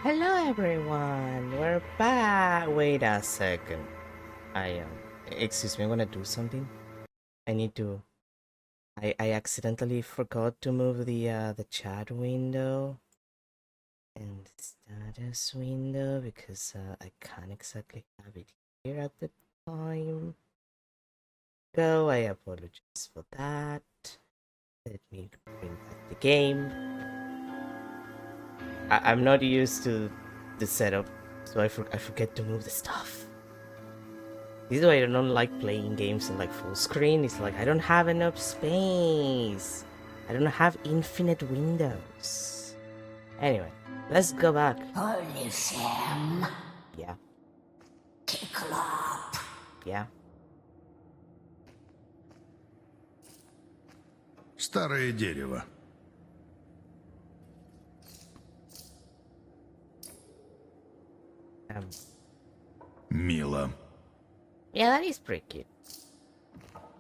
Hello everyone, we're back. Wait a second. Excuse me, I'm gonna do something. I need to. I accidentally forgot to move the chat window and the status window because I can't exactly have it here at the time. I apologize for that. Let me bring back the game. I'm not used to the setup, so I forget to move the stuff. This is why I don't like playing games in like full screen. It's like I don't have enough space. I don't have infinite windows. Anyway, let's go back. Odysseus, Yeah, Cyclop. yeah. Старое дерево. Мило. Yeah, that is pretty cute.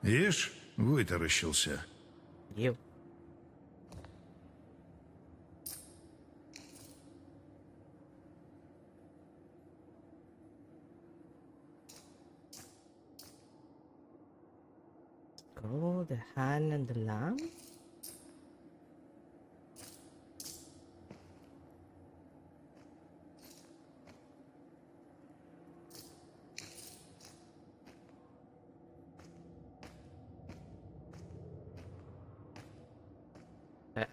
Ишь, вытаращился. You. Go the hand and the lamb.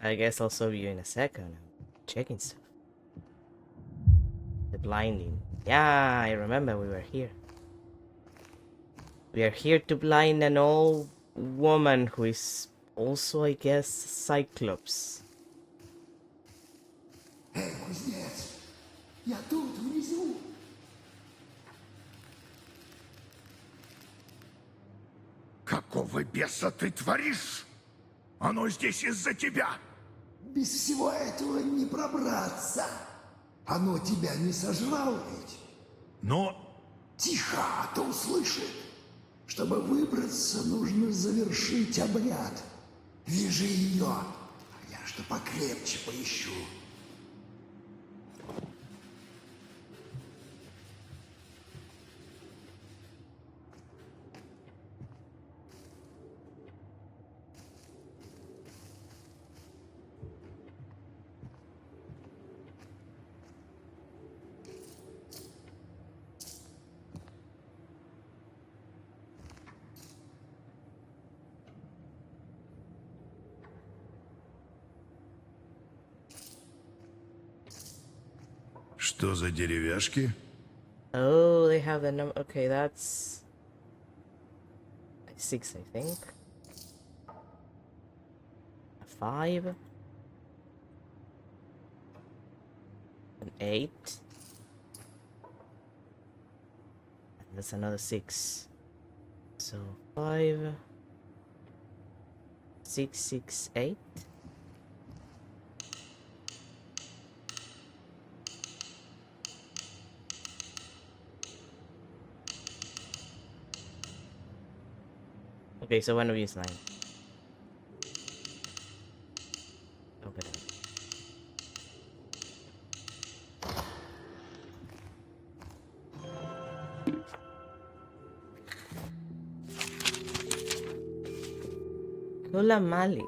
I guess I'll show you in a second. I'm checking stuff. The blinding. Yeah, I remember we were here. We are here to blind an old woman who is also, I guess, Cyclops. Эй, кузнец, я тут, внизу. Какого беса ты творишь? Оно здесь из-за тебя. Без всего этого не пробраться. Оно тебя не сожрало ведь? Но Тихо, а то услышит. Чтобы выбраться, нужно завершить обряд. Вяжи ее, а я что покрепче поищу. что за деревяшки? Oh, they have the number. Okay, that's 6, I think. A 5. An 8. And that's another 6. So 5, 6, 6, 8. Okay, so one of you is 9. Open it. Kula Mali.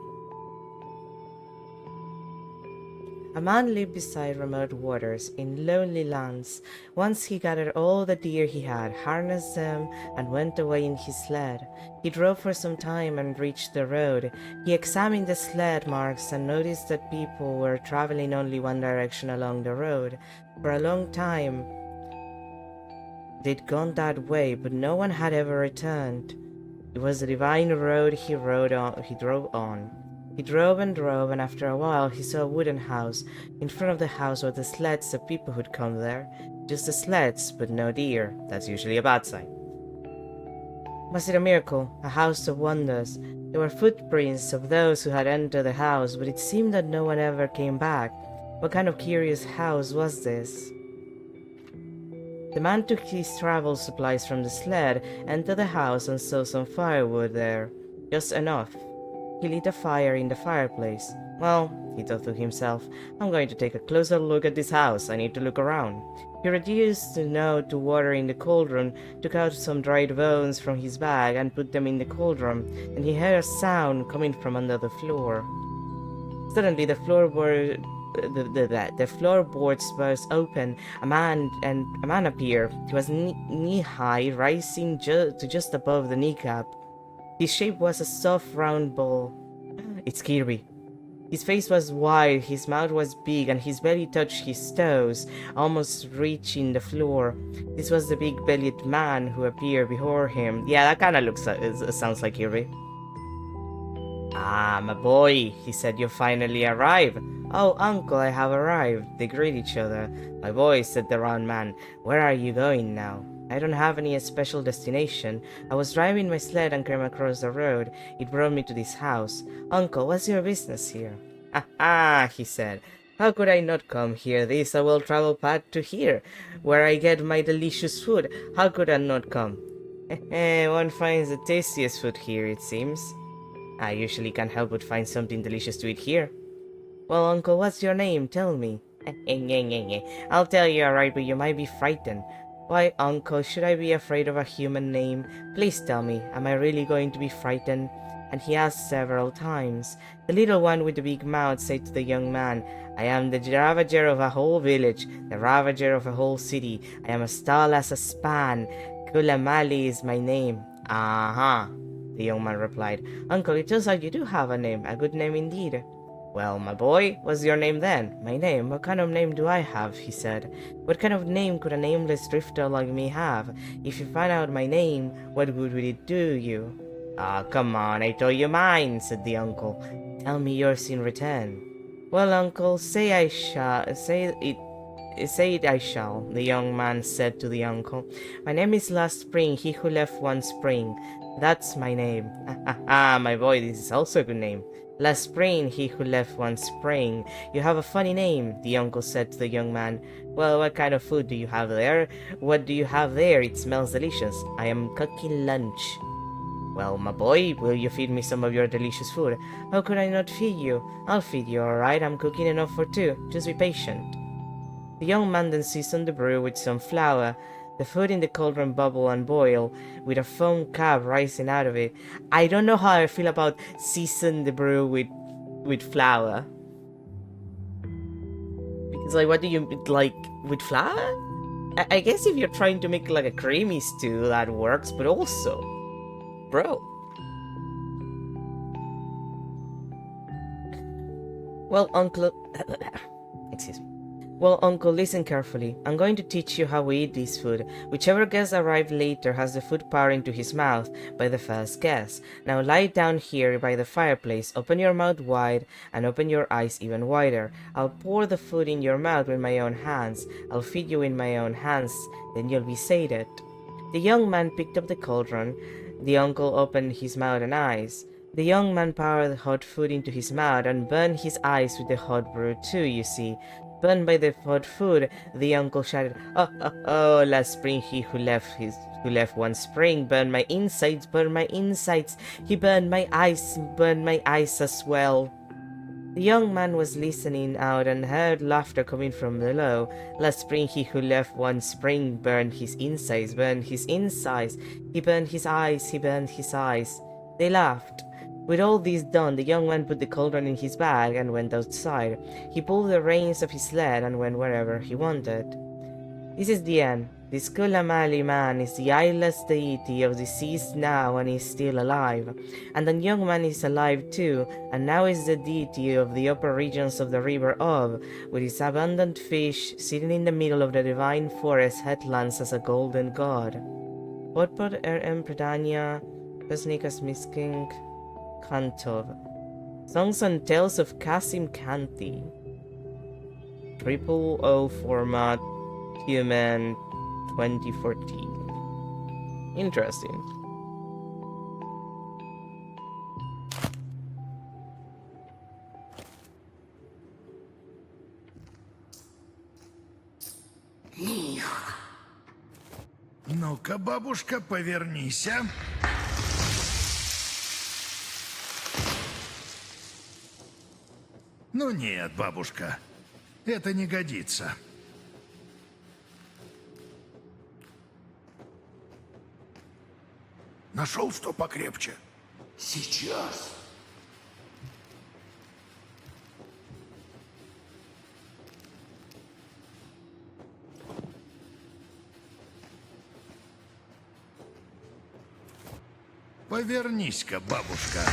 A man lived beside remote waters in lonely lands. Once he gathered all the deer he had, harnessed them, and went away in his sled. He drove for some time and reached the road. He examined the sled marks and noticed that people were traveling only one direction along the road. For a long time they'd gone that way, but no one had ever returned. It was the divine road he drove on. He drove, and after a while he saw a wooden house. In front of the house were the sleds of people who'd come there. Just the sleds, but no deer. That's usually a bad sign. Was it a miracle? A house of wonders? There were footprints of those who had entered the house, but it seemed that no one ever came back. What kind of curious house was this? The man took his travel supplies from the sled, entered the house, and saw some firewood there. Just enough. He lit a fire in the fireplace. Well, he thought to himself. I'm going to take a closer look at this house. I need to look around. He reduced the now to water in the cauldron, took out some dried bones from his bag and put them in the cauldron, and he heard a sound coming from under the floor. Suddenly the floorboards burst open. A man appeared. He was knee-high, rising to just above the kneecap. His shape was a soft round ball. It's Kirby. His face was wide, his mouth was big, and his belly touched his toes, almost reaching the floor. This was the big-bellied man who appeared before him. Yeah, that kind of sounds like Kirby. Ah, my boy, he said, you finally arrived. Oh, uncle, I have arrived. They greet each other. My boy, said the round man, where are you going now? I don't have any special destination. I was driving my sled and came across the road. It brought me to this house. Uncle, what's your business here? Ah, he said. How could I not come here? This is a well-traveled path to here, where I get my delicious food. How could I not come? One finds the tastiest food here, it seems. I usually can't help but find something delicious to eat here. Well, uncle, what's your name? Tell me. I'll tell you, alright, but you might be frightened. Why, uncle, should I be afraid of a human name? Please tell me, am I really going to be frightened? And he asked several times. The little one with the big mouth said to the young man, I am the ravager of a whole village, the ravager of a whole city. I am as tall as a span. Kulamali is my name. Uh-huh, the young man replied. Uncle, it turns out you do have a name, a good name indeed. Well, my boy, what's your name then? My name? What kind of name do I have? He said. What kind of name could a nameless drifter like me have? If you find out my name, what good would it do you? Ah, come on, I told you mine, said the uncle. Tell me yours in return. Well, uncle, say it I shall, the young man said to the uncle. My name is Last Spring, he who left one spring. That's my name. Ah, my boy, this is also a good name. Last spring, he who left one spring. You have a funny name, the uncle said to the young man. Well, what kind of food do you have there? What do you have there? It smells delicious. I am cooking lunch. Well, my boy, will you feed me some of your delicious food? How could I not feed you? I'll feed you, alright? I'm cooking enough for two. Just be patient. The young man then seasoned the brew with some flour. The food in the cauldron bubbled and boiled, with a foam cap rising out of it. I don't know how I feel about season the brew with flour. Because, like, what do you, like, with flour? I guess if you're trying to make, like, a creamy stew, that works, but also, bro. Well, uncle... Excuse me. Well, uncle, listen carefully. I'm going to teach you how we eat this food. Whichever guest arrived later has the food poured into his mouth by the first guest. Now lie down here by the fireplace, open your mouth wide, and open your eyes even wider. I'll pour the food in your mouth with my own hands. I'll feed you in my own hands, then you'll be sated. The young man picked up the cauldron. The uncle opened his mouth and eyes. The young man poured the hot food into his mouth and burned his eyes with the hot brew too, you see. Burned by the hot food, the uncle shouted, Oh, oh, oh, last spring he who left one spring, burned my insides, burned my insides. He burned my eyes as well. The young man was listening out and heard laughter coming from below. Last spring he who left one spring burned his insides, burned his insides. He burned his eyes, he burned his eyes. They laughed. With all this done, the young man put the cauldron in his bag and went outside. He pulled the reins of his sled and went wherever he wanted. This is the end. This Kulamali man is the eyeless deity of the seas now and is still alive. And the young man is alive too, and now is the deity of the upper regions of the river Ob, with his abundant fish sitting in the middle of the divine forest headlands as a golden god. Podpod Predania, Pesnikas Misking, Kantov. Songs and Tales of Kasim Kanti. 000 format, Human 2014. Interesting. Лихо. Ну-ка, бабушка, повернися. Ну нет, бабушка, это не годится. Нашел что покрепче? Сейчас. Повернись-ка, бабушка.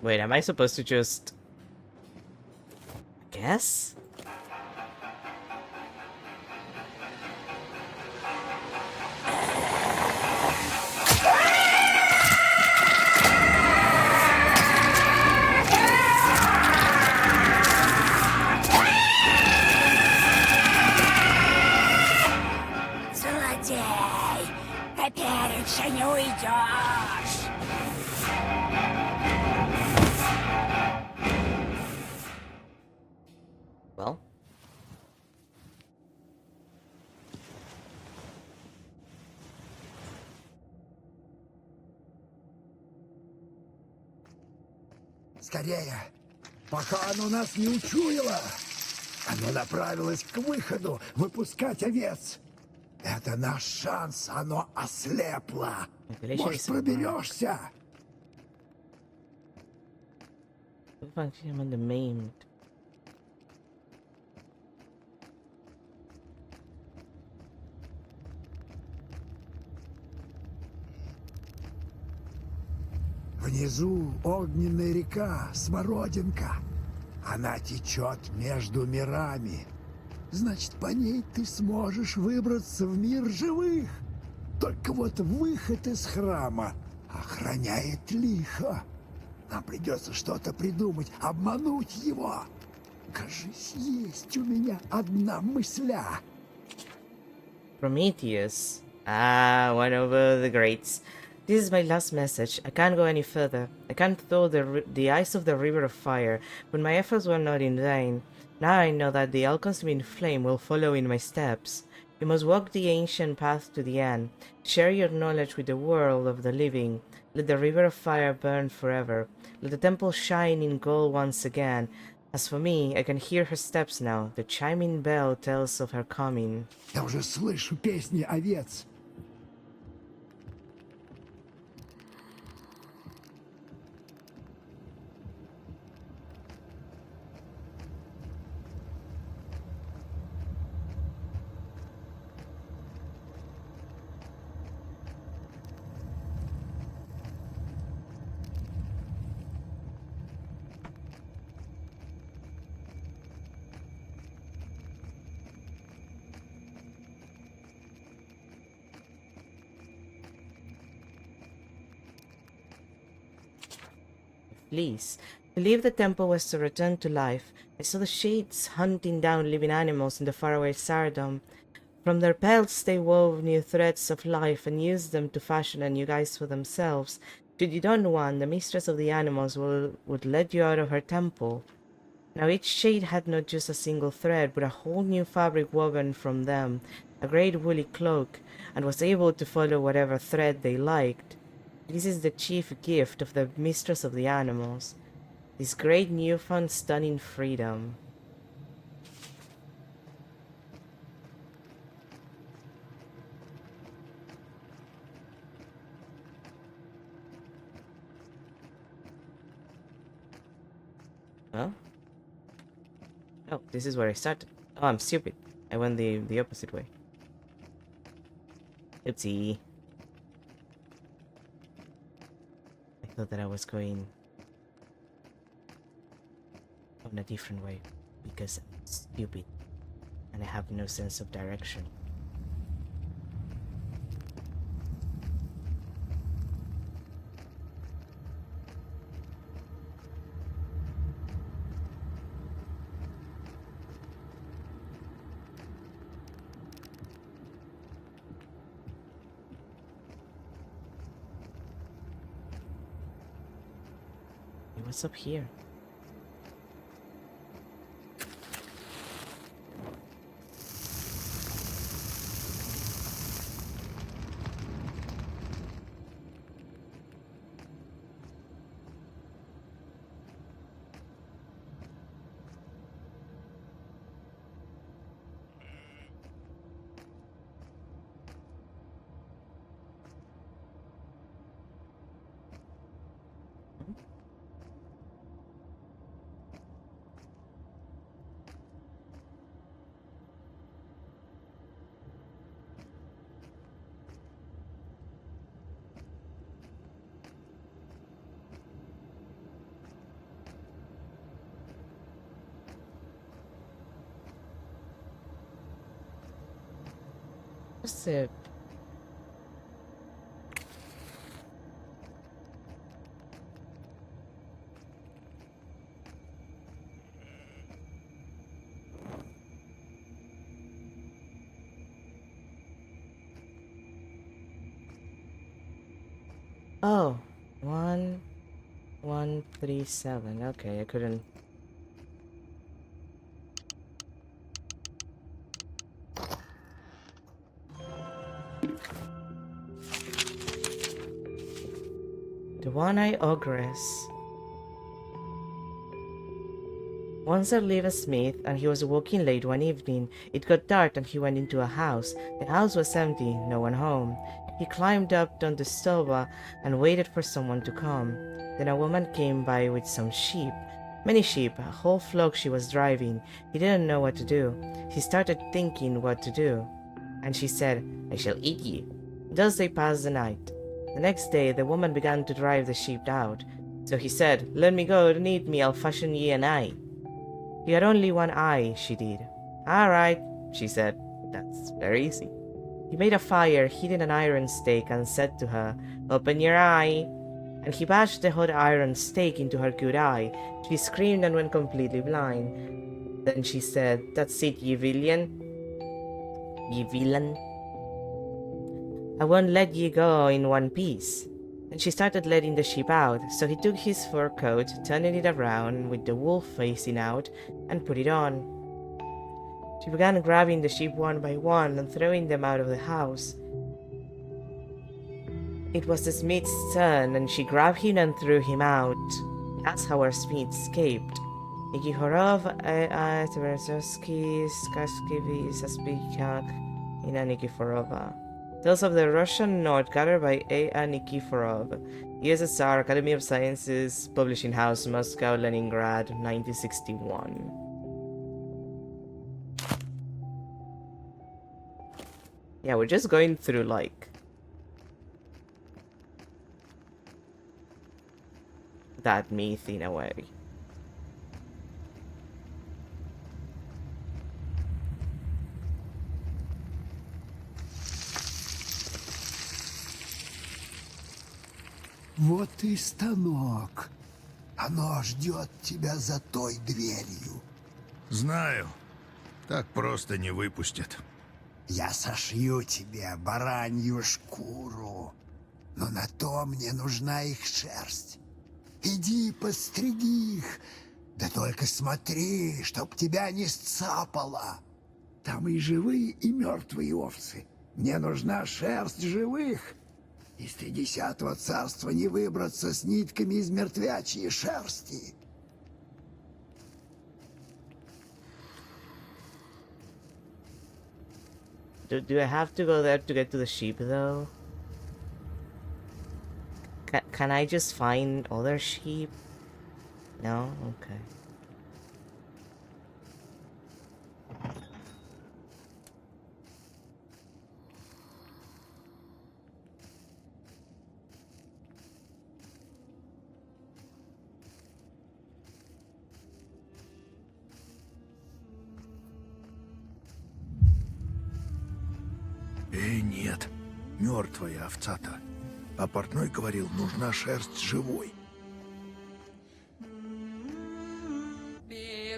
Wait, am I supposed to just... guess? Злодей! Теперь еще не уйдешь! Well... Скорее, пока оно нас не учуяло. Оно направилось к выходу, выпускать овец. Это наш шанс, оно ослепло. Может, проберешься? Function on the maimed. Внизу огненная река, Смородинка. Она течет между мирами. Значит, по ней ты сможешь выбраться в мир живых. Только вот выход из храма охраняет лихо. Нам придется что-то придумать, обмануть его. Кажись, есть у меня одна мысля. Prometheus. Ah, one over the greats. This is my last message. I can't go any further. I can't thaw the ice of the river of fire, but my efforts were not in vain. Now I know that the all-consuming flame will follow in my steps. You must walk the ancient path to the end. Share your knowledge with the world of the living. Let the river of fire burn forever. Let the temple shine in gold once again. As for me, I can hear her steps now. The chiming bell tells of her coming. Я уже слышу песни овец. Please. To leave the temple was to return to life. I saw the shades hunting down living animals in the faraway Sardom. From their pelts they wove new threads of life and used them to fashion a new guise for themselves. Should you don one, the mistress of the animals would let you out of her temple. Now each shade had not just a single thread, but a whole new fabric woven from them, a great woolly cloak, and was able to follow whatever thread they liked. This is the chief gift of the mistress of the animals, this great newfound stunning freedom. Huh? Oh, this is where I started. Oh, I'm stupid. I went the opposite way. Oopsie. I thought that I was going on a different way because I'm stupid and I have no sense of direction. Hey, what's up here? What's it? Oh, 1137. Okay, I couldn't. The one-eyed ogress. Once there lived a smith, and he was walking late one evening. It got dark, and he went into a house. The house was empty, no one home. He climbed up on the sofa and waited for someone to come. Then a woman came by with some sheep. Many sheep, a whole flock she was driving. He didn't know what to do. He started thinking what to do. And she said, "I shall eat ye." Thus they passed the night. The next day the woman began to drive the sheep out. So he said, "Let me go and eat me, I'll fashion ye an eye." "You had only one eye," she did. "All right," she said. "That's very easy." He made a fire, heated an iron stake, and said to her, "Open your eye." And he bashed the hot iron stake into her good eye. She screamed and went completely blind. Then she said, "That's it, ye villain. Ye villain. I won't let ye go in one piece." And she started letting the sheep out. So he took his fur coat, turning it around with the wool facing out, and put it on. She began grabbing the sheep one by one and throwing them out of the house. It was the smith's turn, and she grabbed him and threw him out. That's how our smith escaped. Nikiforov, Tverzovsky, Skarsky, Saspikak, Ina Nikiforova. Tales of the Russian North, gathered by A. Nikiforov. USSR Academy of Sciences, Publishing House, Moscow, Leningrad, 1961. Yeah, we're just going through, like, that myth in a way. Вот и станок. Оно ждет тебя за той дверью. Знаю. Так просто не выпустят. Я сошью тебе баранью шкуру, но на то мне нужна их шерсть. Иди постриги их, да только смотри, чтоб тебя не сцапало. Там и живые, и мертвые овцы. Мне нужна шерсть живых. Из 30-го царства не выбраться с нитками из мертвячьей шерсти. Do I have to go there to get to the sheep, though? Can I just find other sheep? No? Okay. Нет, мертвая овца-то. А портной говорил, нужна шерсть живой.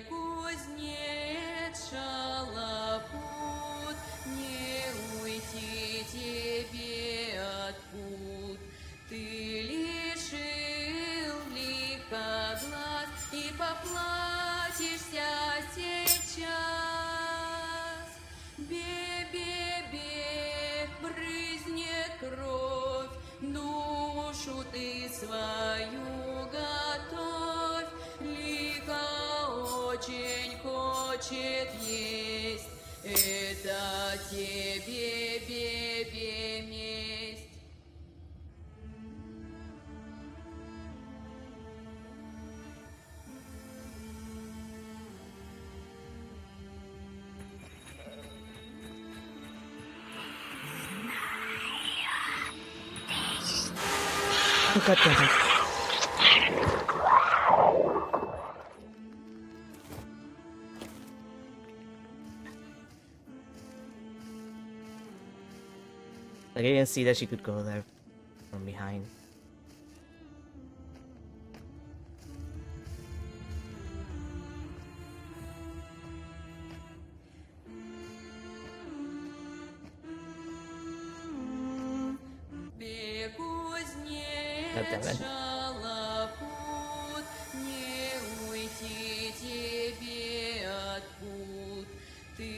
Кузнец шалопут, не уйти тебе от пут. Ты лишил лиха поплатишься сейчас. Бе-бе-бе, брызнет кровь, душу ты свою готовь. Лихо очень хочет есть, это тебе, бе-бе, месть. Oh, God damn it. Like, I didn't see that she could go there from behind. God damn it. Шалопут, не уйти тебе от пут. Ты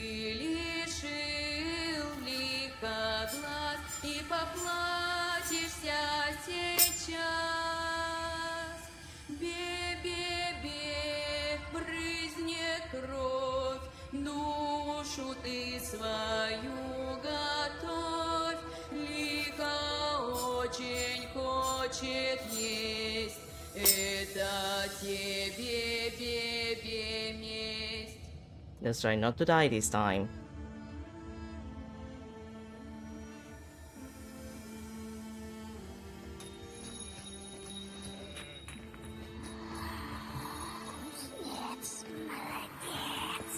лишил лиха глаз и поплатишься сейчас. Бе-бе-бе, брызнет кровь, душу ты свою готовь. Лиха очень хочет есть, это тебе, бе-бе, месть. Let's try not to die this time. Кузнец, молодец.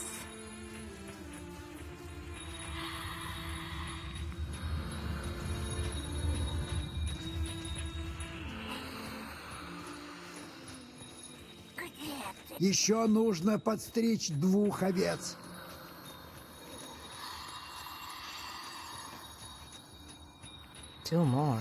Где ты? Еще нужно подстричь 2 овец. Two more.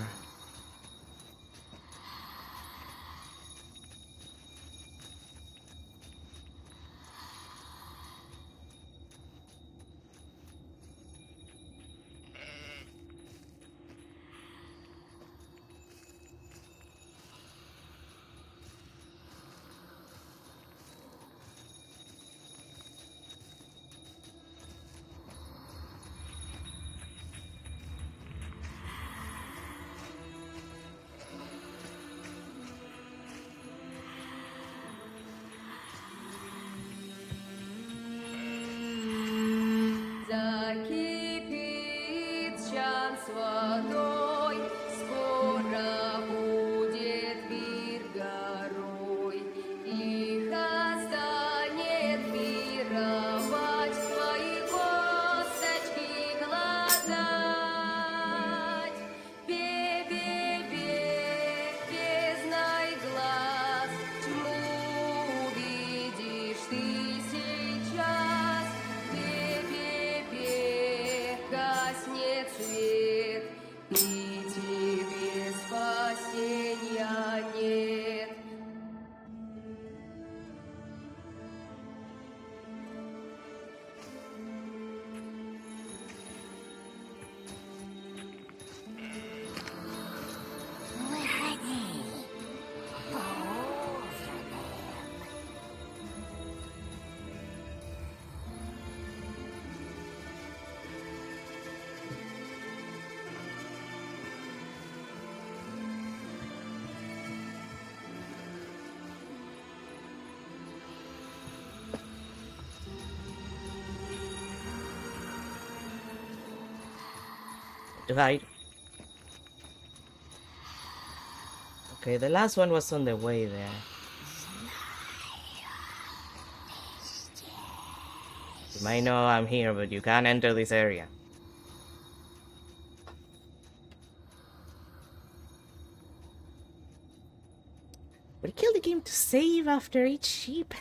Закипит чан с водой, скоро будет пир горой. Лихо станет пировать, свои косточки глотать. Бе-бе-бе, бездной глаз, тьму увидишь ты сейчас. Бе-бе-бе, гаснет свет, и тебе спасения нет. Выходи. Поужинаем. Divide. Okay, the last one was on the way there. You might know I'm here, but you can't enter this area. But he killed the game to save after each sheep.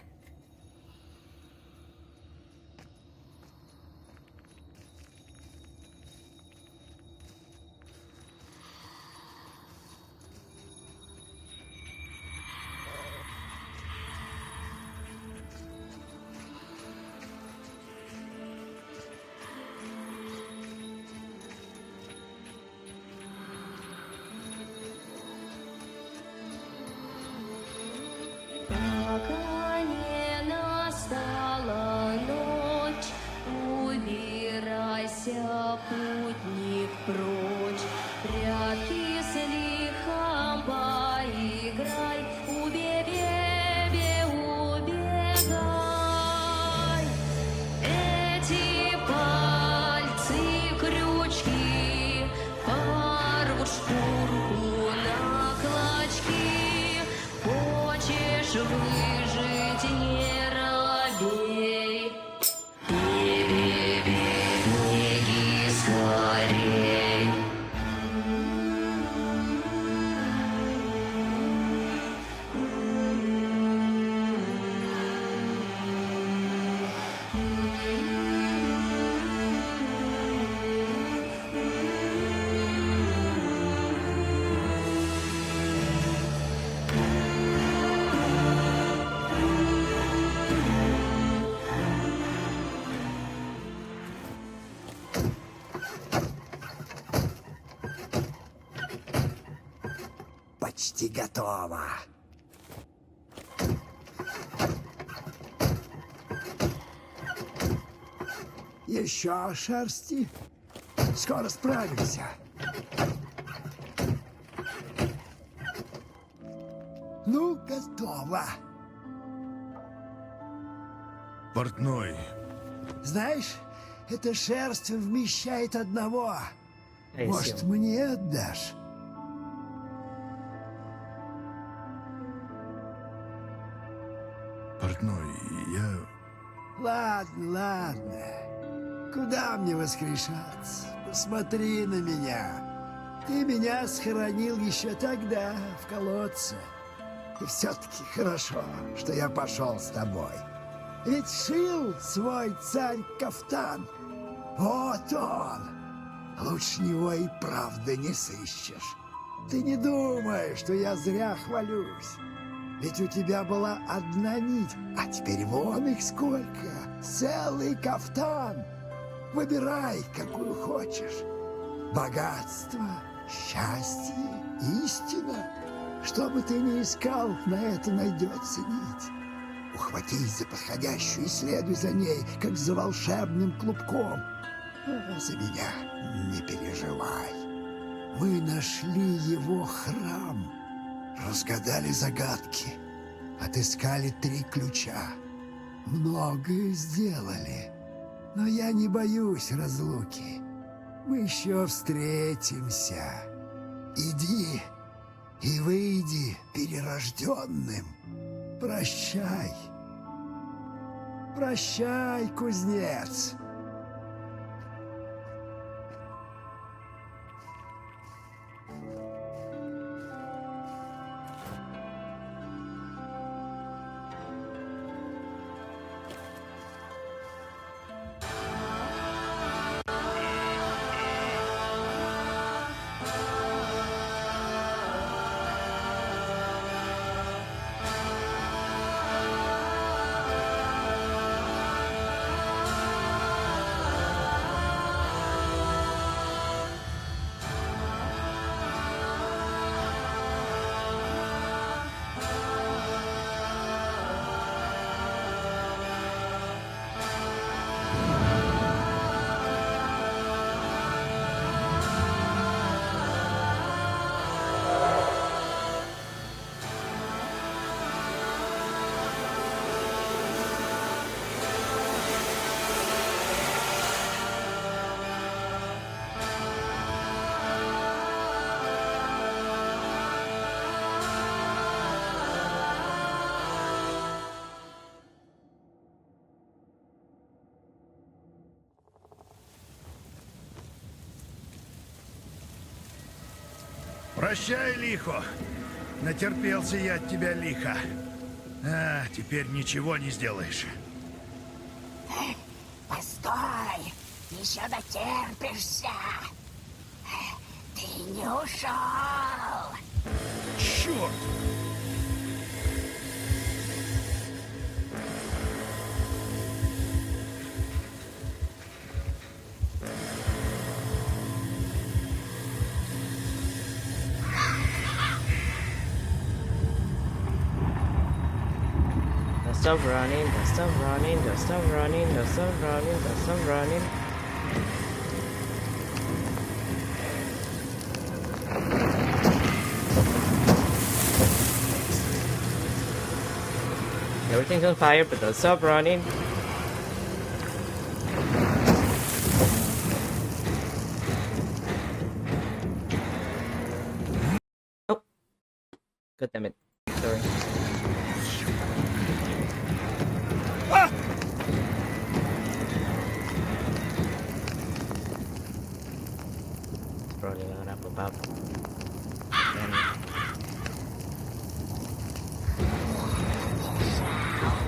выжить не робей. Беги скорей. Почти готово. Еще шерсти. Скоро справимся. Ну, готово. Портной, Знаешь, эта шерсть вмещает одного. Может, мне отдашь? портной, я... Ладно, ладно. Куда мне воскрешаться? Посмотри на меня. Ты меня схоронил еще тогда, в колодце. И все-таки хорошо, что я пошел с тобой. Ведь шил свой царь кафтан. Вот он. Лучше него и правда не сыщешь. Ты не думай, что я зря хвалюсь. Ведь у тебя была одна нить, а теперь вон их сколько. Целый кафтан. Выбирай, какую хочешь. Богатство, счастье, истина. Что бы ты ни искал, на это найдется нить. Ухватись за подходящую и следуй за ней, как за волшебным клубком. А за меня не переживай. Мы нашли его храм. Разгадали загадки, отыскали 3 ключа. Многое сделали, но я не боюсь разлуки. Мы еще встретимся. Иди и выйди перерожденным. Прощай. Прощай, кузнец. Прощай, лихо. Натерпелся я от тебя лихо. А, теперь ничего не сделаешь. Постой! Еще дотерпишься! Ты не ушел! Черт! Don't stop running, don't stop running, don't stop running, don't stop running, don't stop running. Everything's on fire, but don't stop running. Oh. God damn it. Sorry.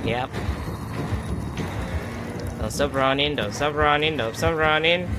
Yep. Don't stop running, don't stop running, don't stop running.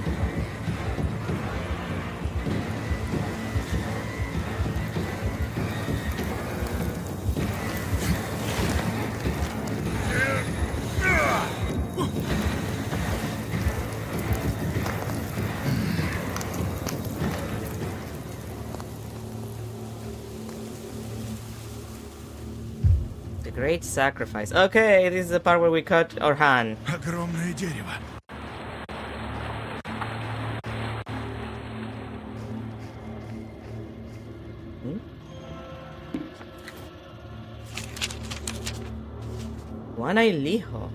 The great sacrifice. Okay, this is the part where we cut our hand. Огромное дерево. One-eyed likho.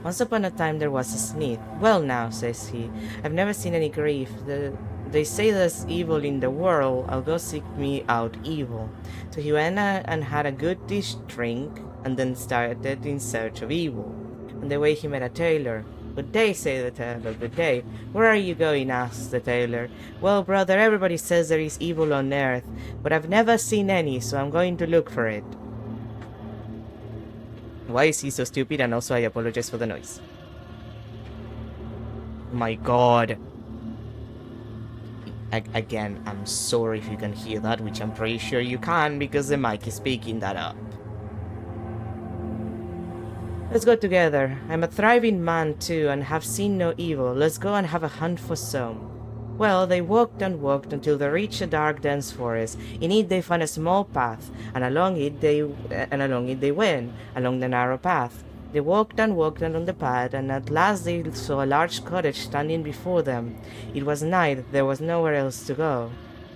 Once upon a time there was a smith. Well now, says he, I've never seen any grief. They say there's evil in the world. I'll go seek me out evil. So he went and had a good dish drink, and then started in search of evil. On the way he met a tailor. Good day, said the tailor. Good day. Where are you going? Asked the tailor. Well, brother, everybody says there is evil on earth, but I've never seen any, so I'm going to look for it. Why is he so stupid? And also I apologize for the noise. My god. Again, I'm sorry if you can hear that, which I'm pretty sure you can because the mic is picking that up. Let's go together. I'm a thriving man too and have seen no evil. Let's go and have a hunt for some. Well, they walked and walked until they reached a dark, dense forest. In it they found a small path, and along it they went, along the narrow path. They walked and walked along the path, and at last they saw a large cottage standing before them. It was night, there was nowhere else to go.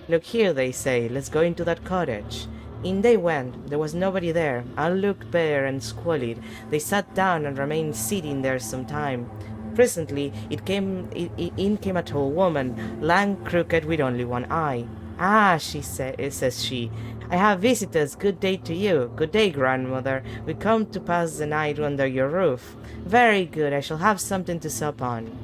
Look here, they say, let's go into that cottage. In they went. There was nobody there. All looked bare and squalid. They sat down and remained sitting there some time. Presently, in came a tall woman, lank, crooked, with only one eye. Ah, says she, I have visitors. Good day to you. Good day, grandmother. We come to pass the night under your roof. Very good. I shall have something to sup on.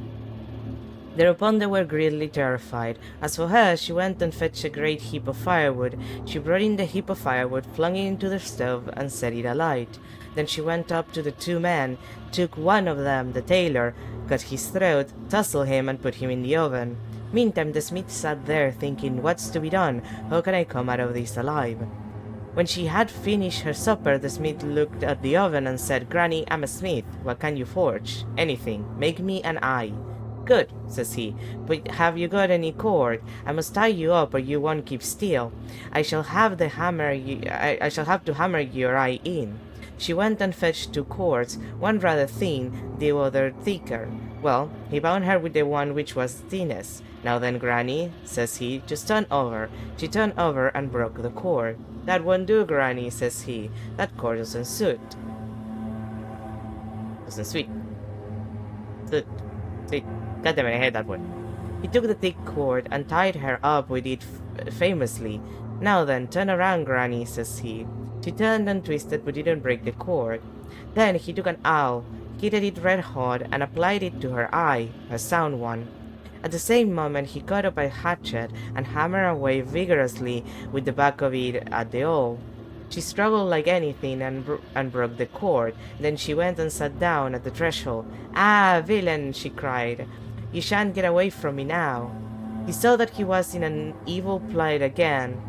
Thereupon they were greatly terrified. As for her, she went and fetched a great heap of firewood. She brought in the heap of firewood, flung it into the stove, and set it alight. Then she went up to the two men, took one of them, the tailor, cut his throat, tousled him, and put him in the oven. Meantime the smith sat there, thinking, what's to be done? How can I come out of this alive? When she had finished her supper, the smith looked at the oven and said, Granny, I'm a smith. What can you forge? Anything. Make me an eye. Good, says he, but have you got any cord? I must tie you up or you won't keep still. I shall have to hammer your eye in. She went and fetched two cords, one rather thin, the other thicker. Well, he bound her with the one which was thinnest. Now then, Granny, says he, just turn over. She turned over and broke the cord. That won't do, Granny, says he. That cord doesn't suit. Doesn't sweet. Suit. Sweet. God damn it, I hate that word. He took the thick cord and tied her up with it famously. Now then, turn around, Granny, says he. She turned and twisted but didn't break the cord. Then he took an awl, heated it red hot, and applied it to her eye, a sound one. At the same moment he caught up a hatchet and hammered away vigorously with the back of it at the awl. She struggled like anything and broke the cord. Then she went and sat down at the threshold. Ah, villain, she cried. You shan't get away from me now. He saw that he was in an evil plight again.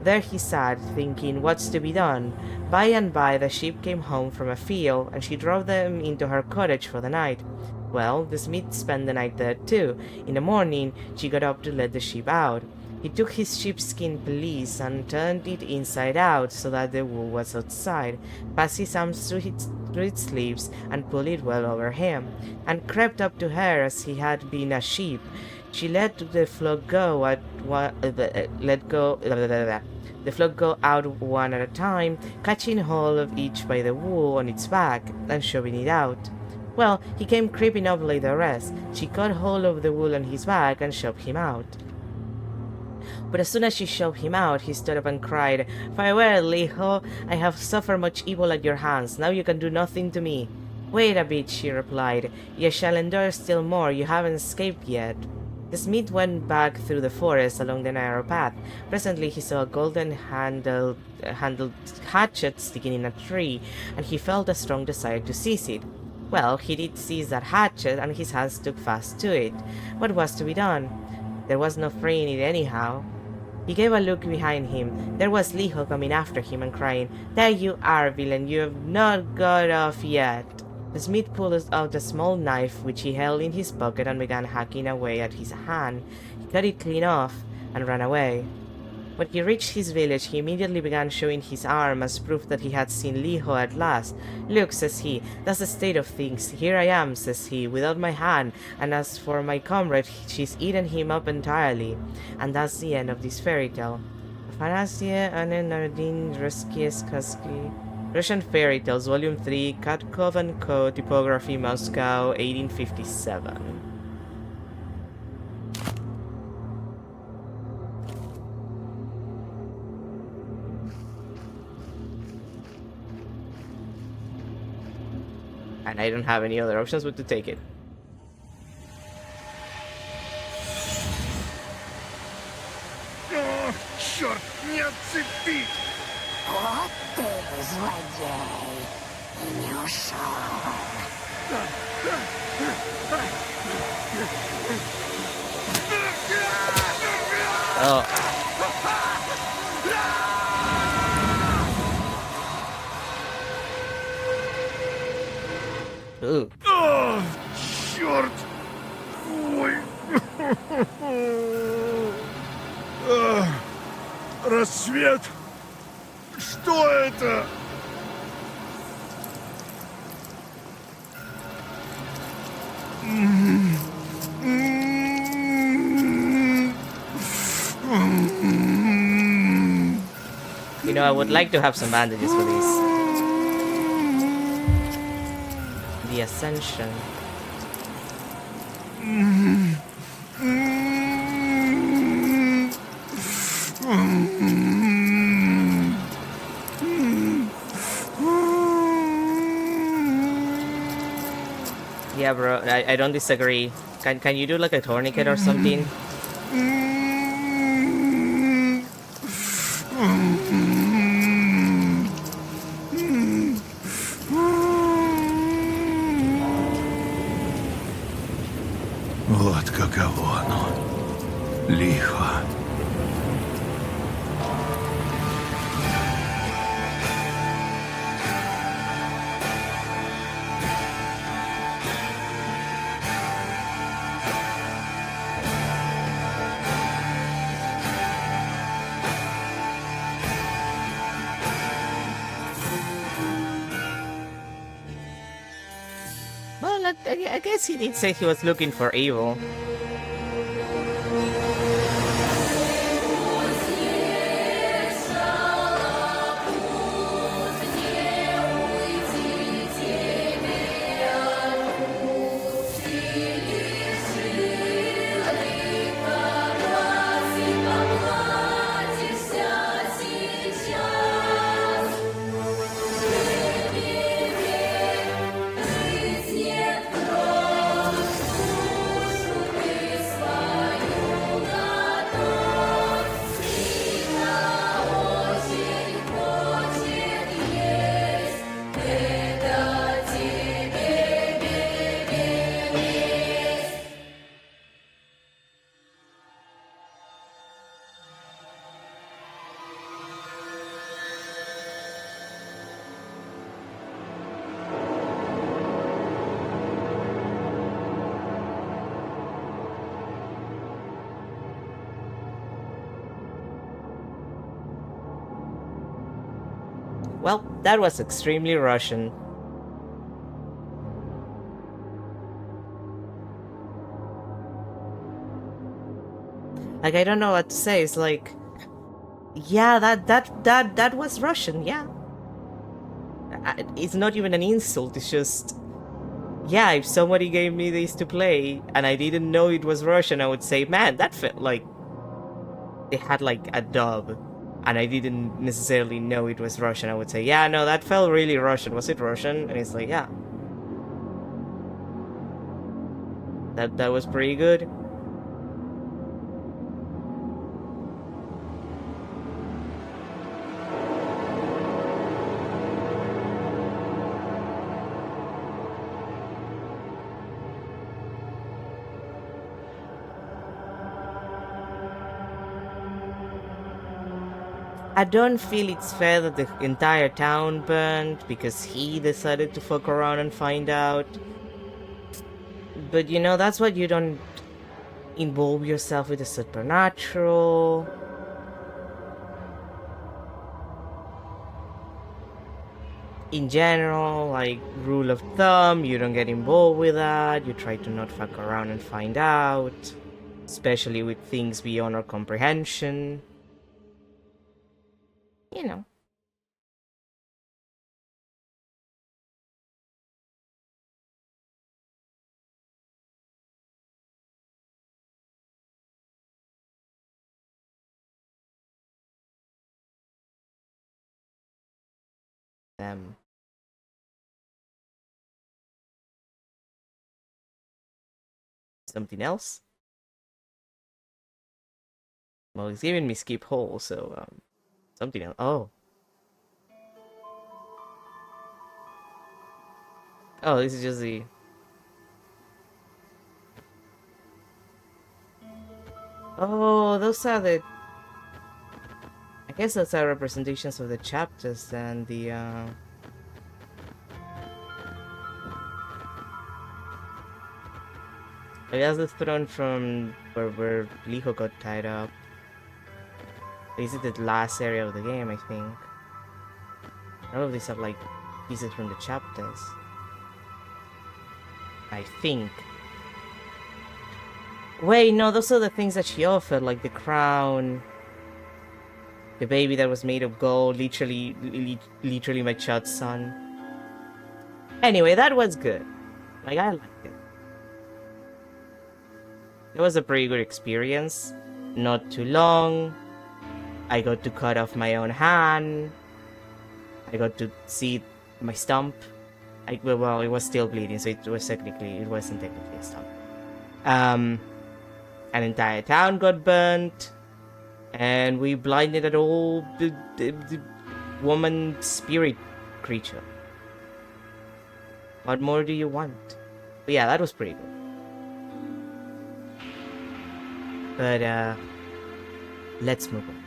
There he sat, thinking what's to be done. By and by the sheep came home from a field, and she drove them into her cottage for the night. Well, the smith spent the night there too. In the morning she got up to let the sheep out. He took his sheepskin pelisse and turned it inside out so that the wool was outside, passed his arms through its sleeves and pulled it well over him, and crept up to her as he had been a sheep. She let the flock go out one at a time, catching hold of each by the wool on its back and shoving it out. Well, he came creeping up like the rest. She caught hold of the wool on his back and shoved him out. But as soon as she shoved him out, he stood up and cried, Farewell, likho, I have suffered much evil at your hands. Now you can do nothing to me. Wait a bit, she replied. You shall endure still more. You haven't escaped yet. The smith went back through the forest along the narrow path. Presently he saw a golden handled hatchet sticking in a tree, and he felt a strong desire to seize it. Well, he did seize that hatchet, and his hands took fast to it. What was to be done? There was no freeing it anyhow. He gave a look behind him. There was Likho coming after him and crying, "There you are, villain, you have not got off yet." The smith pulled out a small knife which he held in his pocket and began hacking away at his hand. He cut it clean off and ran away. When he reached his village, he immediately began showing his arm as proof that he had seen Likho at last. "Look," says he, "that's the state of things. Here I am," says he, "without my hand, and as for my comrade, she's eaten him up entirely." And that's the end of this fairy tale. Afanasie Anne Nardin Ruski Russian Fairy Tales, Volume 3, Katkov & Co., Typography, Moscow, 1857. And I don't have any other options but to take it. О, черт, не отцепить! Вот ты, злодей, и не ушел. Oh. Ooh. О, черт! Ой! Рассвет! Что это? You know, I would like to have some bandages for these. The Ascension. Yeah, bro, I don't disagree. Can you do like a tourniquet or something? Вот каково оно. Лихо. Well, I guess he did say he was looking for evil. Well, that was extremely Russian. Like, I don't know what to say. It's like, yeah, that was Russian. Yeah, it's not even an insult. It's just, yeah. If somebody gave me this to play and I didn't know it was Russian, I would say, man, that felt like it had like a dub. And I didn't necessarily know it was Russian, I would say, yeah, no, that felt really Russian. Was it Russian? And it's like, yeah. That was pretty good. I don't feel it's fair that the entire town burned because he decided to fuck around and find out. But you know, that's why you don't involve yourself with the supernatural. In general, like, rule of thumb, you don't get involved with that. You try to not fuck around and find out. Especially with things beyond our comprehension. You know. Something else? Well, it's giving me skip hole, so, something else. Oh. Oh, this is just the... Oh, those are the... I guess those are representations of the chapters and the, I guess the throne from where Likho got tied up. This is the last area of the game, I think. All of these are like pieces from the chapters. I think. Wait, no, those are the things that she offered, like the crown, the baby that was made of gold, literally my child's son. Anyway, that was good. Like, I liked it. It was a pretty good experience. Not too long. I got to cut off my own hand. I got to see my stump. Well, it was still bleeding, so it wasn't technically a stump. An entire town got burnt, and we blinded an old the woman spirit creature. What more do you want? But yeah, that was pretty good. But let's move on.